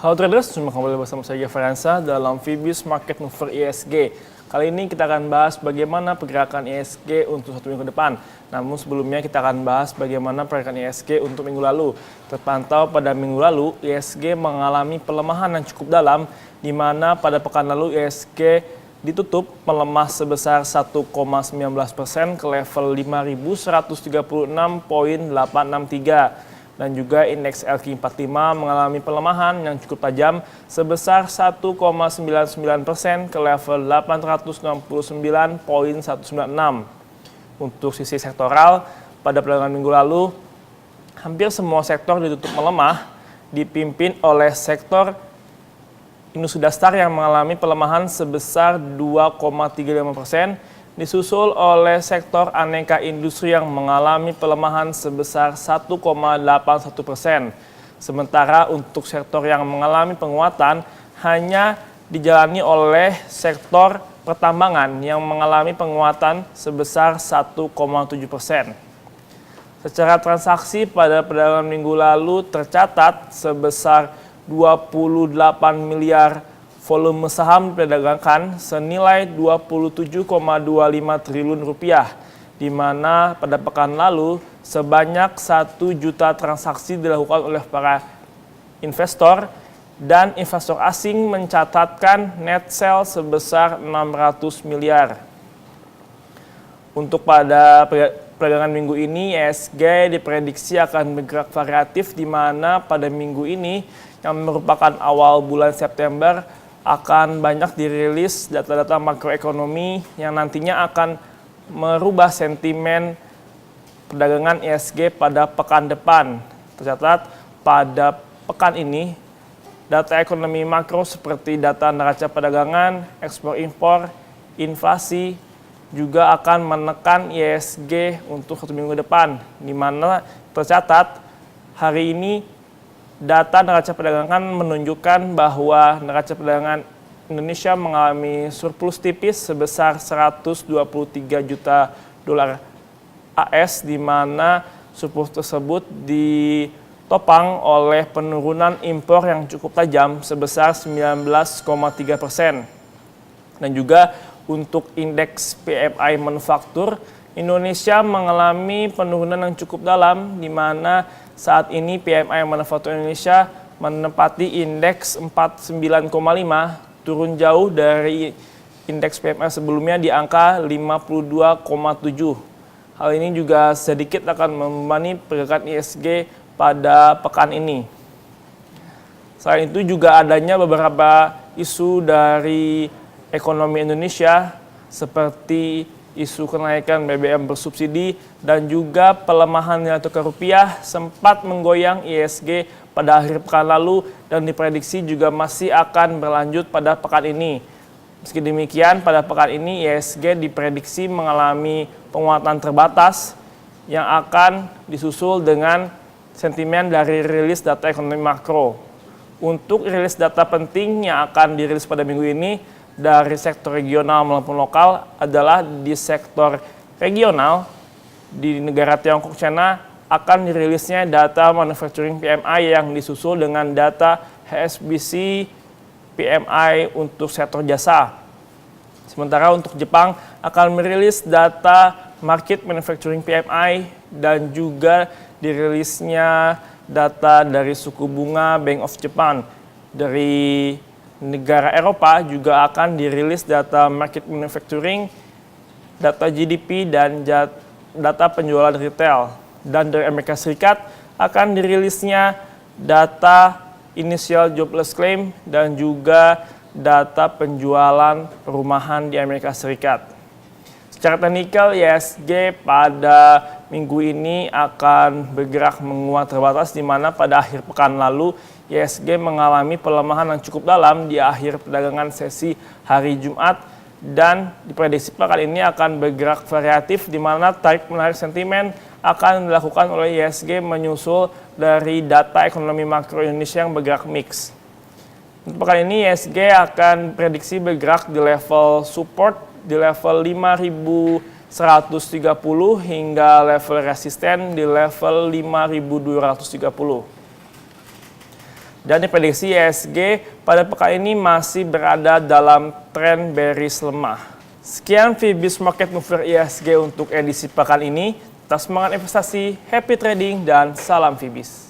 Halo traders, jumpa kembali bersama saya Feransa dalam Phoebus Market Mover ISG. Kali ini kita akan bahas bagaimana pergerakan ISG untuk 1 minggu ke depan. Namun sebelumnya kita akan bahas bagaimana pergerakan ISG untuk minggu lalu. Terpantau pada minggu lalu, ISG mengalami pelemahan yang cukup dalam, di mana pada pekan lalu ISG ditutup melemah sebesar 1,19% ke level 5.136,863. Dan juga indeks LQ45 mengalami pelemahan yang cukup tajam sebesar 1,99% ke level 869,196. Untuk sisi sektoral, pada perdagangan minggu lalu, hampir semua sektor ditutup melemah, dipimpin oleh sektor industri dasar yang mengalami pelemahan sebesar 2,35%, disusul oleh sektor aneka industri yang mengalami pelemahan sebesar 1,81%. Sementara untuk sektor yang mengalami penguatan hanya dijalani oleh sektor pertambangan yang mengalami penguatan sebesar 1,7%. Secara transaksi pada perdagangan minggu lalu tercatat sebesar 28 miliar volume saham diperdagangkan senilai 27,25 triliun rupiah, di mana pada pekan lalu sebanyak 1 juta transaksi dilakukan oleh para investor dan investor asing mencatatkan net sell sebesar 600 miliar. Untuk pada perdagangan minggu ini, ISG diprediksi akan bergerak variatif, di mana pada minggu ini yang merupakan awal bulan September akan banyak dirilis data-data makroekonomi yang nantinya akan merubah sentimen perdagangan ISG pada pekan depan. Tercatat pada pekan ini, data ekonomi makro seperti data neraca perdagangan, ekspor impor, inflasi juga akan menekan ISG untuk 1 minggu depan, di mana tercatat hari ini data neraca perdagangan menunjukkan bahwa neraca perdagangan Indonesia mengalami surplus tipis sebesar 123 juta dolar AS, di mana surplus tersebut ditopang oleh penurunan impor yang cukup tajam sebesar 19,3%. Dan juga untuk indeks PMI manufaktur, Indonesia mengalami penurunan yang cukup dalam, di mana saat ini PMI manufaktur Indonesia menempati indeks 49,5, turun jauh dari indeks PMI sebelumnya di angka 52,7. Hal ini juga sedikit akan membebani pergerakan ISG pada pekan ini. Selain itu juga adanya beberapa isu dari ekonomi Indonesia seperti isu kenaikan BBM bersubsidi dan juga pelemahan nilai tukar rupiah sempat menggoyang ISG pada akhir pekan lalu dan diprediksi juga masih akan berlanjut pada pekan ini. Meski demikian, pada pekan ini ISG diprediksi mengalami penguatan terbatas yang akan disusul dengan sentimen dari rilis data ekonomi makro. Untuk rilis data penting yang akan dirilis pada minggu ini dari sektor regional maupun lokal adalah di sektor regional di negara Tiongkok, China akan dirilisnya data manufacturing PMI yang disusul dengan data HSBC PMI untuk sektor jasa. Sementara untuk Jepang akan merilis data market manufacturing PMI dan juga dirilisnya data dari suku bunga Bank of Japan. Dari negara Eropa juga akan dirilis data market manufacturing, data GDP, dan data penjualan retail. Dan dari Amerika Serikat akan dirilisnya data initial jobless claim dan juga data penjualan perumahan di Amerika Serikat. Secara teknikal, ISG pada minggu ini akan bergerak menguat terbatas, di mana pada akhir pekan lalu ISG mengalami pelemahan yang cukup dalam di akhir perdagangan sesi hari Jumat, dan diprediksi pekan ini akan bergerak variatif, di mana tarik menarik sentimen akan dilakukan oleh ISG menyusul dari data ekonomi makro Indonesia yang bergerak mix. Untuk pekan ini ISG akan prediksi bergerak di level support di level 5.130 hingga level resisten di level 5.230. Dan diprediksi IHSG pada pekan ini masih berada dalam tren bearish lemah. Sekian Fibis Market Mover IHSG untuk edisi pekan ini. Tetap semangat investasi, happy trading, dan salam Fibis.